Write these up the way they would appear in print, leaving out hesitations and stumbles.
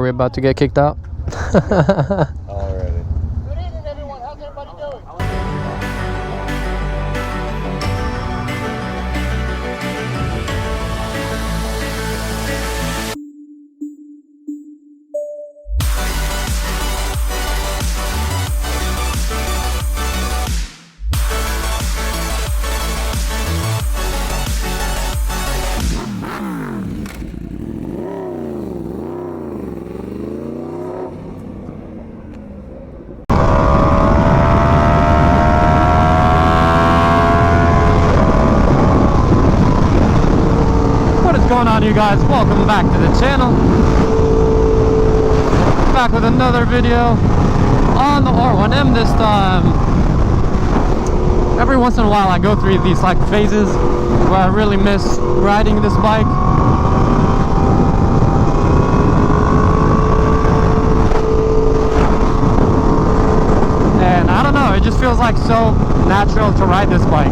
we about to get kicked out? Already. Good evening, everyone. How's everybody doing? What is going on, you guys? Welcome back to the channel. Back with another video on the R1M this time. Every once in a while I go through these like phases where I really miss riding this bike. And I don't know, it just feels like so natural to ride this bike.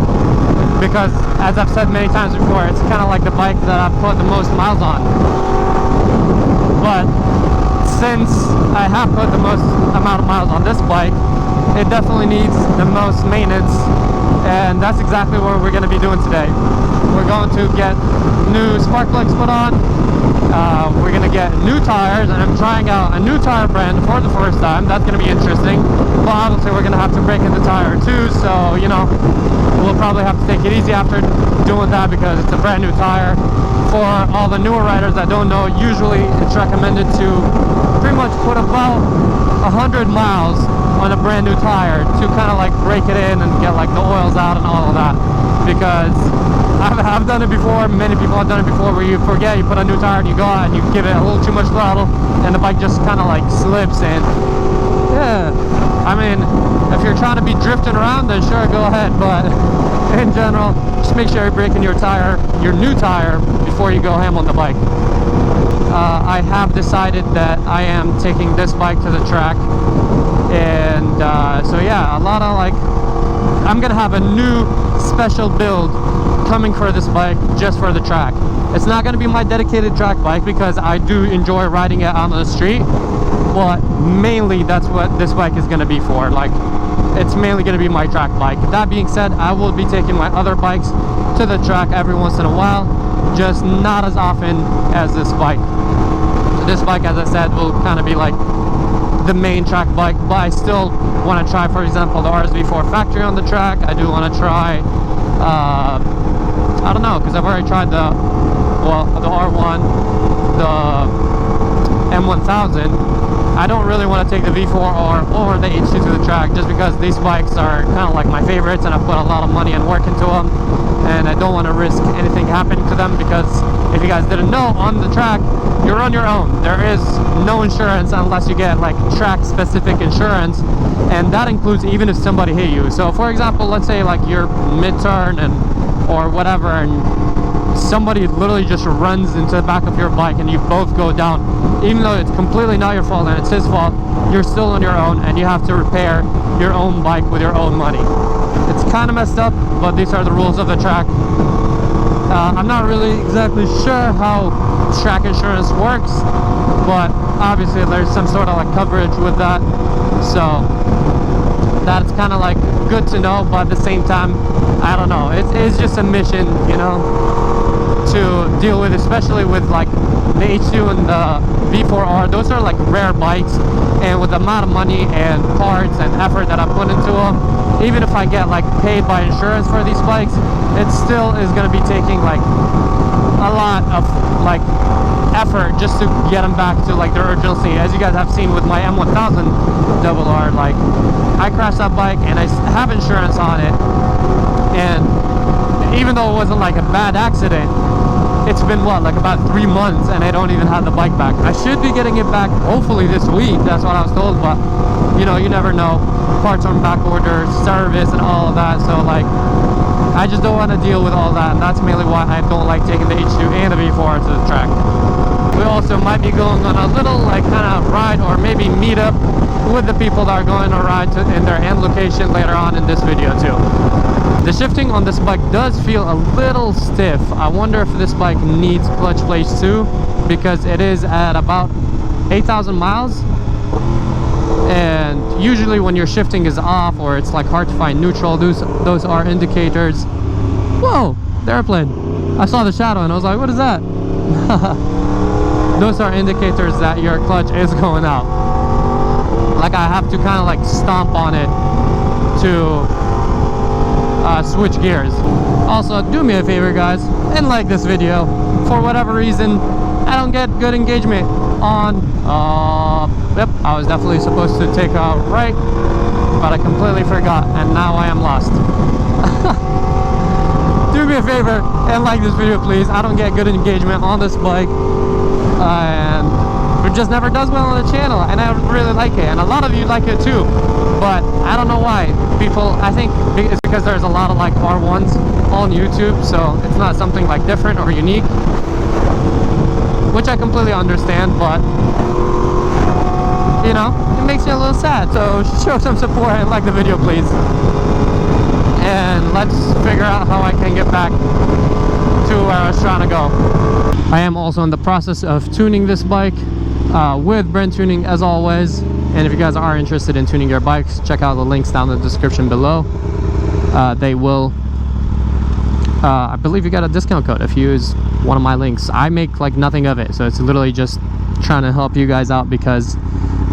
Because, as I've said many times before, it's kind of like the bike that I've put the most miles on. But since I have put the most amount of miles on this bike, it definitely needs the most maintenance, and that's exactly what we're going to be doing today. We're going to get new spark plugs put on. We're going to get new tires, and I'm trying out a new tire brand for the first time. That's going to be interesting. But obviously we're going to have to break in the tire too, so you know, we'll probably have to take it easy after doing that because it's a brand new tire. For all the newer riders that don't know, usually it's recommended to pretty much put about 100 miles on a brand new tire to kind of like break it in and get like the oils out and all of that. Because I've done it before, many people have done it before, where you forget, you put a new tire and you go out and you give it a little too much throttle and the bike just kind of like slips in. Yeah, I mean, if you're trying to be drifting around, then sure, go ahead, but in general, just make sure you're breaking your tire, your new tire, before you go ham on the bike. I have decided that I am taking this bike to the track, and so yeah, a lot of like, I'm gonna have a new special build coming for this bike just for the track. It's not gonna be my dedicated track bike because I do enjoy riding it on the street, but mainly that's what this bike is going to be for. Like, it's mainly going to be my track bike. That being said, I will be taking my other bikes to the track every once in a while, just not as often as this bike. So this bike, as I said, will kind of be like the main track bike, but I still want to try, for example, the RSV4 factory on the track. I do want to try I don't know, because I've already tried the R1, the M1000. I don't really want to take the V4R or the H2 to the track just because these bikes are kind of like my favorites and I put a lot of money and work into them, and I don't want to risk anything happening to them because if you guys didn't know, on the track you're on your own. There is no insurance unless you get like track specific insurance, and that includes even if somebody hit you. So for example, let's say like you're mid-turn or whatever, and somebody literally just runs into the back of your bike and you both go down, even though it's completely not your fault and it's his fault, you're still on your own and you have to repair your own bike with your own money. It's kind of messed up, but these are the rules of the track. I'm not really exactly sure how track insurance works, but obviously there's some sort of like coverage with that, so that's kind of like good to know. But at the same time, I don't know, it's just a mission, you know, to deal with, especially with like the H2 and the V4R. Those are like rare bikes, and with the amount of money and parts and effort that I put into them, even if I get like paid by insurance for these bikes, it still is going to be taking like a lot of like effort just to get them back to like their original state. As you guys have seen with my M1000 RR, like I crashed that bike and I have insurance on it, and even though it wasn't like a bad accident, it's been what, like about 3 months and I don't even have the bike back. I should be getting it back hopefully this week, that's what I was told, but you know, you never know. Parts on back order, service and all of that, so like I just don't want to deal with all that, and that's mainly why I don't like taking the H2 and the V4 to the track. We also might be going on a little like kind of ride or maybe meet up with the people that are going to ride in their end location later on in this video too. The shifting on this bike does feel a little stiff. I wonder if this bike needs clutch plates too, because it is at about 8,000 miles. And usually when your shifting is off or it's like hard to find neutral, those are indicators. Whoa, the airplane. I saw the shadow and I was like, what is that? Those are indicators that your clutch is going out. Like I have to kind of like stomp on it to switch gears. Also, do me a favor guys and like this video. For whatever reason, I don't get good engagement on yep, I was definitely supposed to take a right, but I completely forgot and now I am lost. Do me a favor and like this video please. I don't get good engagement on this bike and it just never does well on the channel, and I really like it, and a lot of you like it too, but I don't know why people, I think it's because there's a lot of like R1s on YouTube, so it's not something like different or unique, which I completely understand, but you know, it makes me a little sad. So show some support and like the video please, and let's figure out how I can get back to where I was trying to go. I am also in the process of tuning this bike with Brent Tuning as always, and if you guys are interested in tuning your bikes, check out the links down in the description below. They will I believe you got a discount code if you use one of my links. I make like nothing of it, so it's literally just trying to help you guys out, because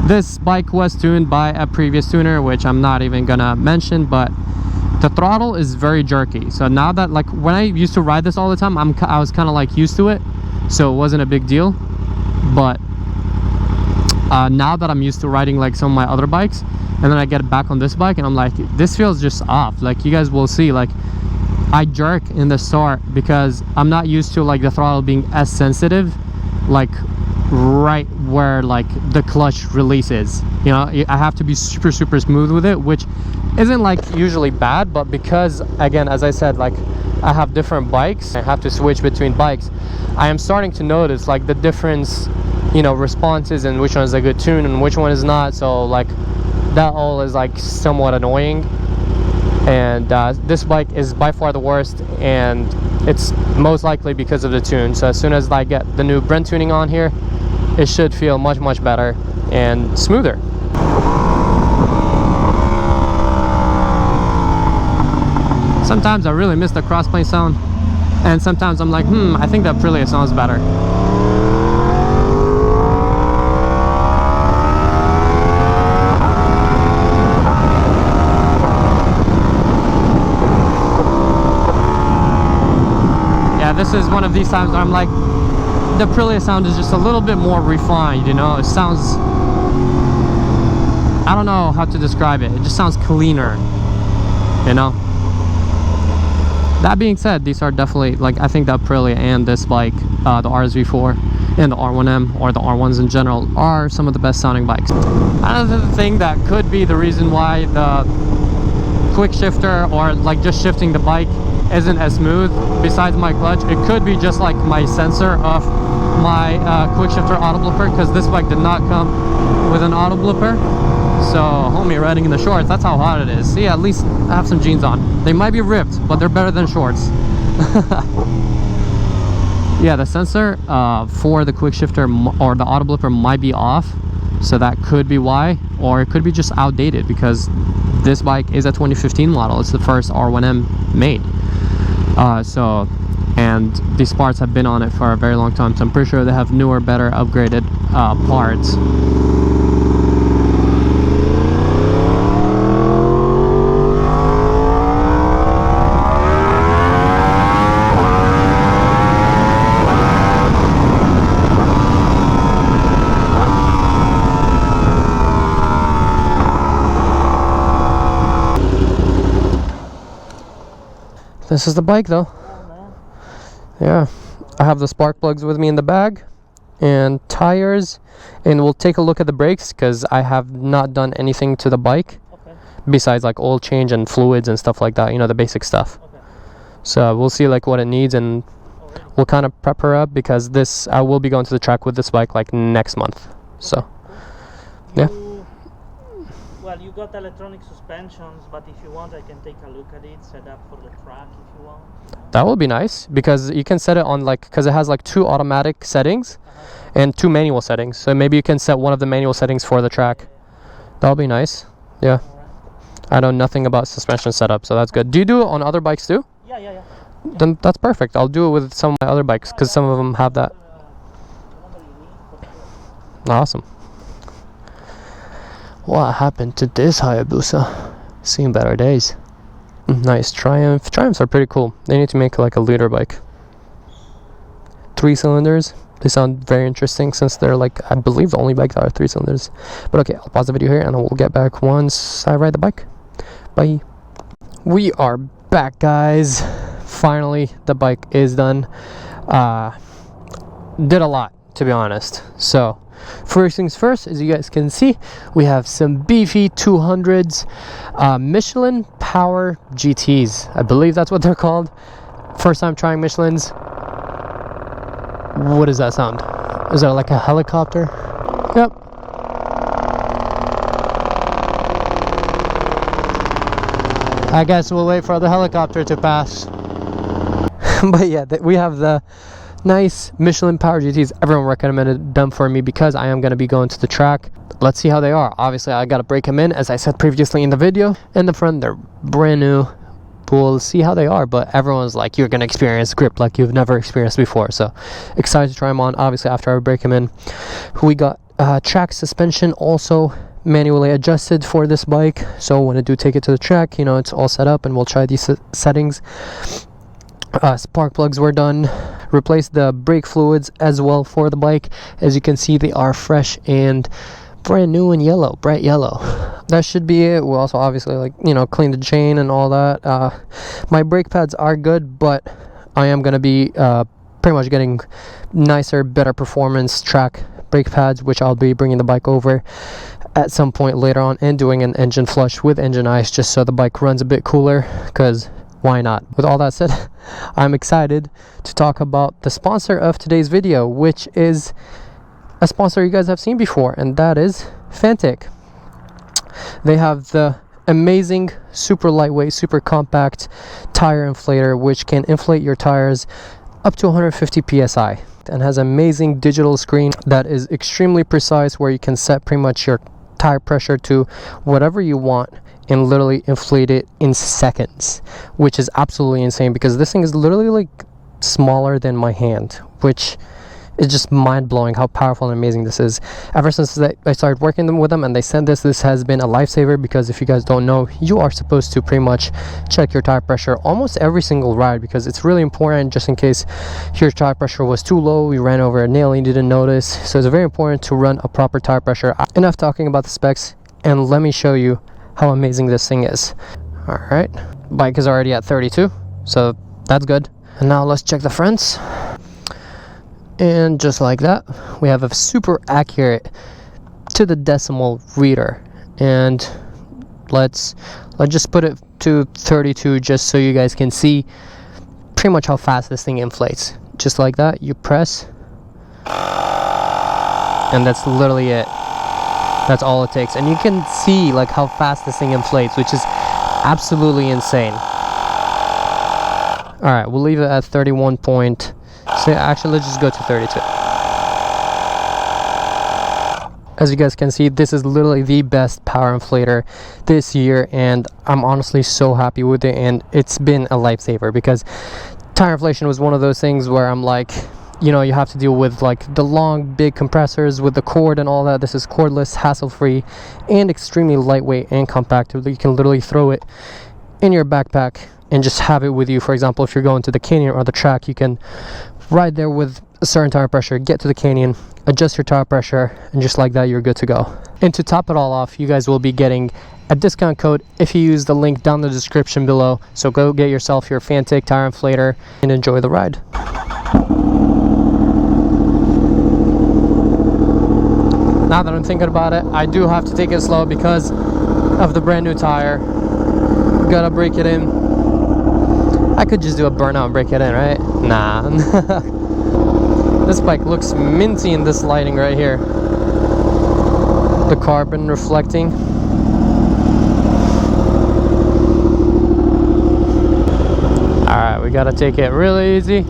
this bike was tuned by a previous tuner, which I'm not even gonna mention, but the throttle is very jerky. So now that, like, when I used to ride this all the time, I was kind of like used to it, so it wasn't a big deal. But now that I'm used to riding like some of my other bikes, and then I get back on this bike and I'm like, this feels just off. Like you guys will see, like I jerk in the start because I'm not used to like the throttle being as sensitive, like right where like the clutch releases. You know, I have to be super smooth with it, which isn't like usually bad, but because again, as I said, like I have different bikes, I have to switch between bikes, I am starting to notice like the difference, you know, responses, and which one is a good tune and which one is not. So like that all is like somewhat annoying, and this bike is by far the worst, and it's most likely because of the tune. So as soon as I get the new Brent tuning on here, it should feel much better and smoother. Sometimes I really miss the crossplane sound, and sometimes I'm like, I think that Aprilia sounds better. This is one of these times where I'm like, the Aprilia sound is just a little bit more refined, you know. It sounds, I don't know how to describe it, it just sounds cleaner, you know. That being said, these are definitely, like, I think the Aprilia and this bike, the RSV4 and the R1M, or the R1s in general, are some of the best sounding bikes. Another thing that could be the reason why the quick shifter, or like just shifting the bike, isn't as smooth, besides my clutch, it could be just like my sensor of my quick shifter auto blipper, because this bike did not come with an auto blipper. So homie riding in the shorts, that's how hot it is. See, at least I have some jeans on. They might be ripped, but they're better than shorts. Yeah, the sensor for the quick shifter or the auto blipper might be off, so that could be why, or it could be just outdated, because this bike is a 2015 model. It's the first R1M made. And these parts have been on it for a very long time, so I'm pretty sure they have newer, better, upgraded parts. This is the bike though. Yeah, I have the spark plugs with me in the bag, and tires, and we'll take a look at the brakes, because I have not done anything to the bike besides like oil change and fluids and stuff like that, you know, the basic stuff. So we'll see like what it needs, and we'll kind of prep her up, because this, I will be going to the track with this bike like next month. So yeah. Well, you got electronic suspensions, but if you want, I can take a look at it, set up for the track if you want. That will be nice, because you can set it on like, because it has like 2 automatic settings, and 2 manual settings. So maybe you can set one of the manual settings for the track. That'll be nice. Yeah. I know nothing about suspension setup, so that's good. Do you do it on other bikes too? Yeah. Then that's perfect. I'll do it with some of my other bikes because some of them have that. Awesome. What happened to this Hayabusa? Seen better days. Nice. Triumph. Triumphs are pretty cool. They need to make like a liter bike. 3 cylinders. They sound very interesting since they're like, I believe, the only bike that are 3 cylinders. But okay, I'll pause the video here and we'll get back once I ride the bike. Bye. We are back, guys. Finally, the bike is done. Did a lot, to be honest. So first things first, as you guys can see, we have some beefy 200s, Michelin Power GTs. I believe that's what they're called. First time trying Michelins. What does that sound? Is that like a helicopter? Yep. I guess we'll wait for the helicopter to pass. But yeah, we have the nice Michelin Power GTs. Everyone recommended them for me because I am going to be going to the track. Let's see how they are. Obviously, I got to break them in, as I said previously in the video. In the front, they're brand new. We'll see how they are, but everyone's like, you're going to experience grip like you've never experienced before. So excited to try them on, obviously, after I break them in. We got track suspension also manually adjusted for this bike. So when I do take it to the track, you know, it's all set up and we'll try these settings. Spark plugs were done. Replaced the brake fluids as well for the bike. As you can see, they are fresh and brand new and yellow, bright yellow. That should be it. We'll also obviously, like, you know, clean the chain and all that. My brake pads are good, but I am going to be pretty much getting nicer, better performance track brake pads, which I'll be bringing the bike over at some point later on and doing an engine flush with engine ice just so the bike runs a bit cooler, because why not? With all that said, I'm excited to talk about the sponsor of today's video, which is a sponsor you guys have seen before, and that is Fantic. They have the amazing, super lightweight, super compact tire inflator, which can inflate your tires up to 150 psi, and has an amazing digital screen that is extremely precise, where you can set pretty much your tire pressure to whatever you want and literally inflate it in seconds, which is absolutely insane, because this thing is literally like smaller than my hand, which is just mind-blowing how powerful and amazing this is. Ever since I started working with them and they sent this has been a lifesaver, because if you guys don't know, you are supposed to pretty much check your tire pressure almost every single ride, because it's really important, just in case your tire pressure was too low, you ran over a nail and you didn't notice. So it's very important to run a proper tire pressure. Enough talking about the specs, and let me show you how amazing this thing is. Alright, bike is already at 32, so that's good. And now let's check the fronts. And just like that, we have a super accurate to the decimal reader. And let's just put it to 32 just so you guys can see pretty much how fast this thing inflates. Just like that, you press, and that's literally it. That's all it takes. And you can see like how fast this thing inflates, which is absolutely insane. Alright, we'll leave it at 31 point. So actually, let's just go to 32. As you guys can see, this is literally the best power inflator this year, and I'm honestly so happy with it, and it's been a lifesaver, because tire inflation was one of those things where I'm like, you know, you have to deal with like the long big compressors with the cord and all that. This is cordless, hassle-free, and extremely lightweight and compact. You can literally throw it in your backpack and just have it with you. For example, if you're going to the canyon or the track, you can ride there with a certain tire pressure, get to the canyon, adjust your tire pressure, and just like that, you're good to go. And to top it all off, you guys will be getting a discount code if you use the link down in the description below. So go get yourself your Fantic tire inflator and enjoy the ride. Now that I'm thinking about it, I do have to take it slow because of the brand new tire. Gotta break it in. I could just do a burnout and break it in, right? Nah. This bike looks minty in this lighting right here. The carbon reflecting. Alright, we gotta take it really easy.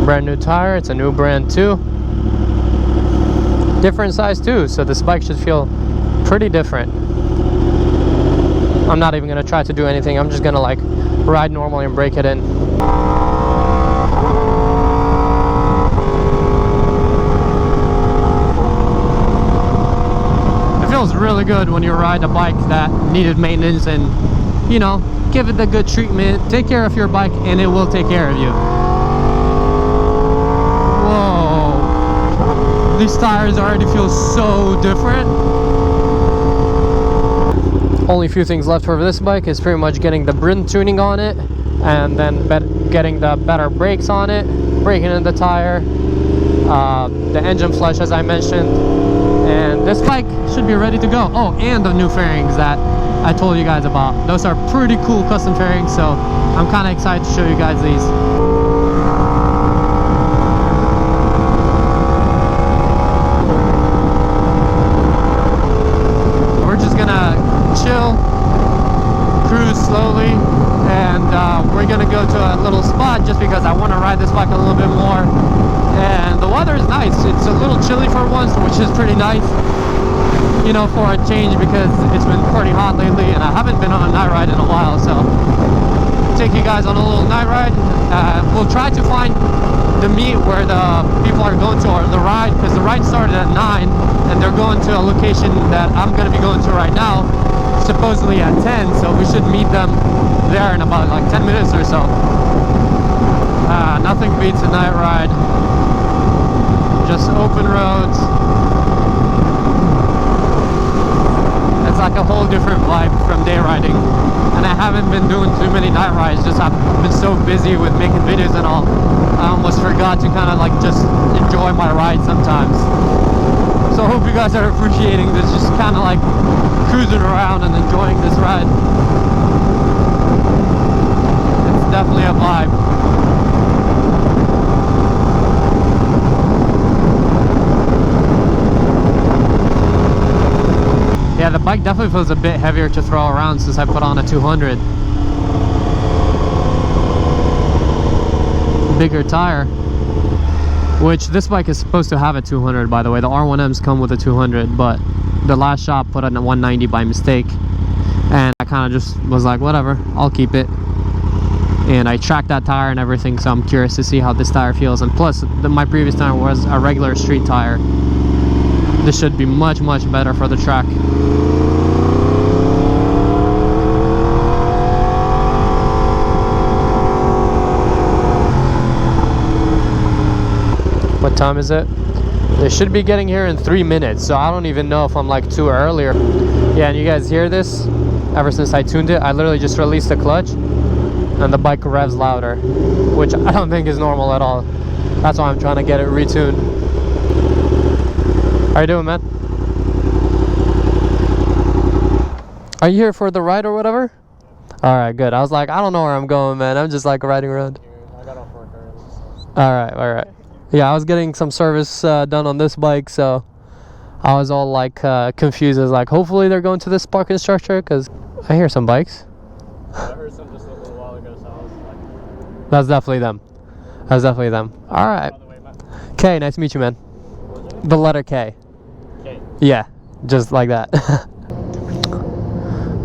Brand new tire. It's a new brand too. Different size too, so this bike should feel pretty different. I'm not even gonna try to do anything. I'm just gonna like ride normally and break it in. It feels really good when you ride a bike that needed maintenance and, you know, give it the good treatment, take care of your bike, and it will take care of you. Whoa, these tires already feel so different. Only few things left for this bike is pretty much getting the brim tuning on it, and then getting the better brakes on it, breaking in the tire, the engine flush as I mentioned, and this bike should be ready to go. Oh, and the new fairings that I told you guys about. Those are pretty cool custom fairings, so I'm kind of excited to show you guys these. We're just gonna chill, cruise slowly, and we're gonna go to a little spot just because I want to ride this bike a little bit more. And the weather is nice. It's a little chilly for once, which is pretty nice, you know, for a change, because it's been pretty hot lately and I haven't been on a night ride in a while. So take you guys on a little night ride. We'll try to find the meet where the people are going to, or the ride, because the ride started at 9 and they're going to a location that I'm going to be going to right now, supposedly at 10, so we should meet them there in about like 10 minutes or so. Nothing beats a night ride. Just open roads. It's like a whole different vibe from day riding. And I haven't been doing too many night rides, just I've been so busy with making videos and all. I almost forgot to kind of like just enjoy my ride sometimes. So I hope you guys are appreciating this, just kind of like cruising around and enjoying this ride. It's definitely a vibe. Yeah, the bike definitely feels a bit heavier to throw around since I put on a 200. Bigger tire, which this bike is supposed to have a 200, by the way. The R1Ms come with a 200, but the last shop put on a 190 by mistake, and I kind of just was like, whatever, I'll keep it. And I tracked that tire and everything, so I'm curious to see how this tire feels. And plus, my previous tire was a regular street tire. This should be much better for the track. What time is it? They should be getting here in 3 minutes, so I don't even know if I'm like too early or... Yeah, and you guys hear this? Ever since I tuned it, I literally just released the clutch and the bike revs louder, which I don't think is normal at all. That's why I'm trying to get it retuned. How you doing, man? Are you here for the ride or whatever? Alright, good. I was like, I don't know where I'm going, man. I'm just like riding around. I got off work early. Alright. Yeah, I was getting some service done on this bike, so I was all like confused. I was like, hopefully they're going to this parking structure, because I hear some bikes. I heard some just a little while ago, so I was like... That's definitely them. That's definitely them. Alright. K, nice to meet you, man. The letter K. K. Yeah, just like that.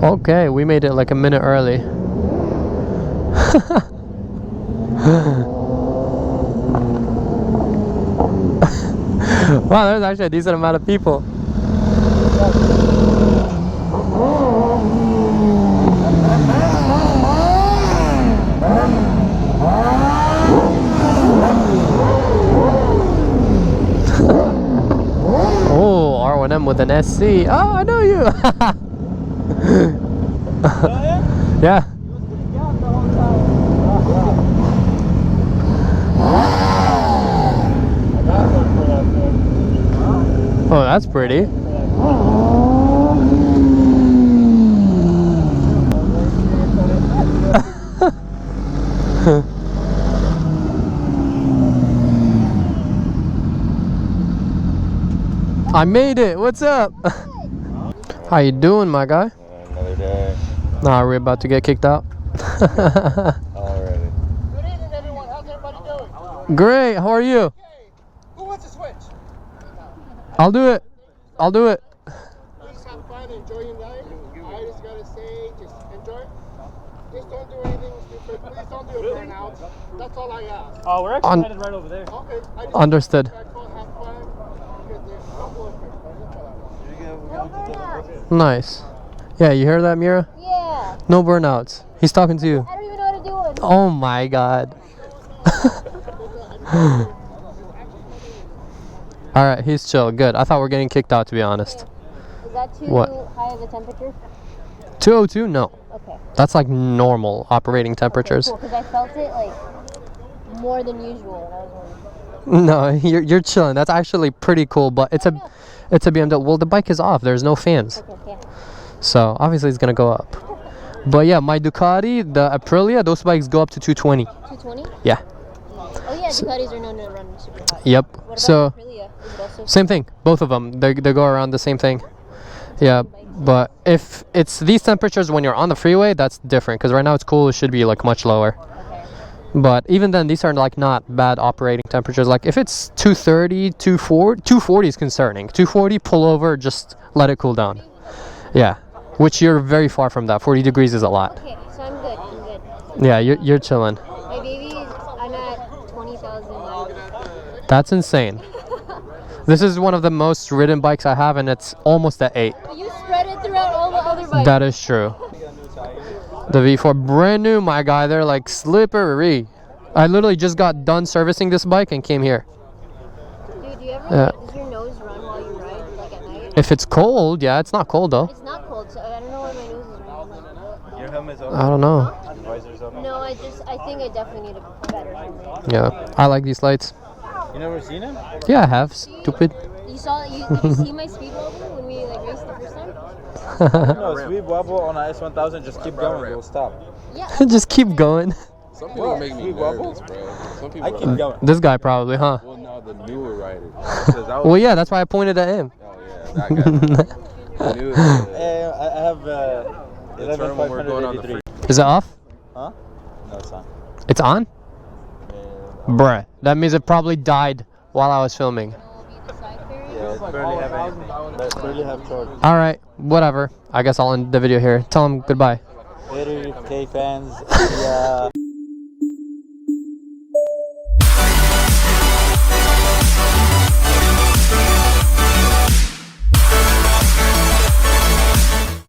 Okay, we made it like a minute early. Wow, there's actually a decent amount of people. Oh, R1M with an SC. Oh, I know you. Yeah. Oh, that's pretty. I made it. What's up? How you doing, my guy? Another day. Nah, we're about to get kicked out. Already. Good evening, everyone. How's everybody doing? Great. How are you? Who wants to switch? I'll do it. I'll do it. Just have fun, enjoy your life. I just gotta say, just enjoy. Just don't do anything stupid. Please don't do a burnout. That's all I ask. Oh, we're actually headed right over there. Okay. I just Understood. have fun. Because there's a couple of things. Nice. Yeah, you hear that, Mira? Yeah. No burnouts. He's talking to you. I don't even know how to do it. Oh my god. Alright, he's chill. Good. I thought we were getting kicked out, to be honest. Is that too What? high of a temperature? 202? No. Okay. That's like normal operating temperatures. Cool, because I felt it like more than usual. And I was wondering. No, you're chilling. That's actually pretty cool, but it's a BMW. Well, the bike is off. There's no fans. Okay, yeah. So obviously it's gonna go up. But yeah, my Ducati, the Aprilia, those bikes go up to 220. 220? Yeah. Oh yeah, Ducatis are known to run super hot. Yep. What about So Aprilia? Is it also same thing. Both of them. They go around the same thing. Yeah. But if it's these temperatures when you're on the freeway, that's different. Because right now it's cool. It should be like much lower. okay? But even then, these are like not bad operating temperatures. Like if it's 230, 240, 240 is concerning. 240, pull over, just let it cool down. Yeah. Which you're very far from that. 40 degrees is a lot. Okay, so I'm good. I'm good. Yeah, you're chilling. My baby is, I'm at 20,000 miles. That's insane. This is one of the most ridden bikes I have, and it's almost at 8. You spread it throughout all the other bikes. That is true. The V4, brand new, my guy. They're like slippery. I literally just got done servicing this bike and came here. Dude, do you ever, Yeah. does your nose run while you ride, like at night? If it's cold, yeah, it's not cold though. It's not cold, so I don't know why my nose is running. Your helmet's I don't know. Visor's open. No, I think I definitely need a better helmet. Yeah, I like these lights. You never seen him? Yeah, I have. Stupid. You saw, did you see my speed wobble when we like raced the first time? No, speed wobble on a S1000. Just keep going. It will stop. Yeah. Just keep going. Some people make me Sweet wobble? nervous, bro. Some people I keep going. This guy probably, huh? Well, no, the newer riders. Because I was, Well, yeah, that's why I pointed at him. oh yeah, that guy. The newest, I have the term when we're going on the 11583. Is it off? Huh? No, it's not. It's on? Bruh, that means it probably died while I was filming. Yeah, it's barely have charge. Alright, whatever. I guess I'll end the video here. Tell him goodbye. Later, K fans. Yeah.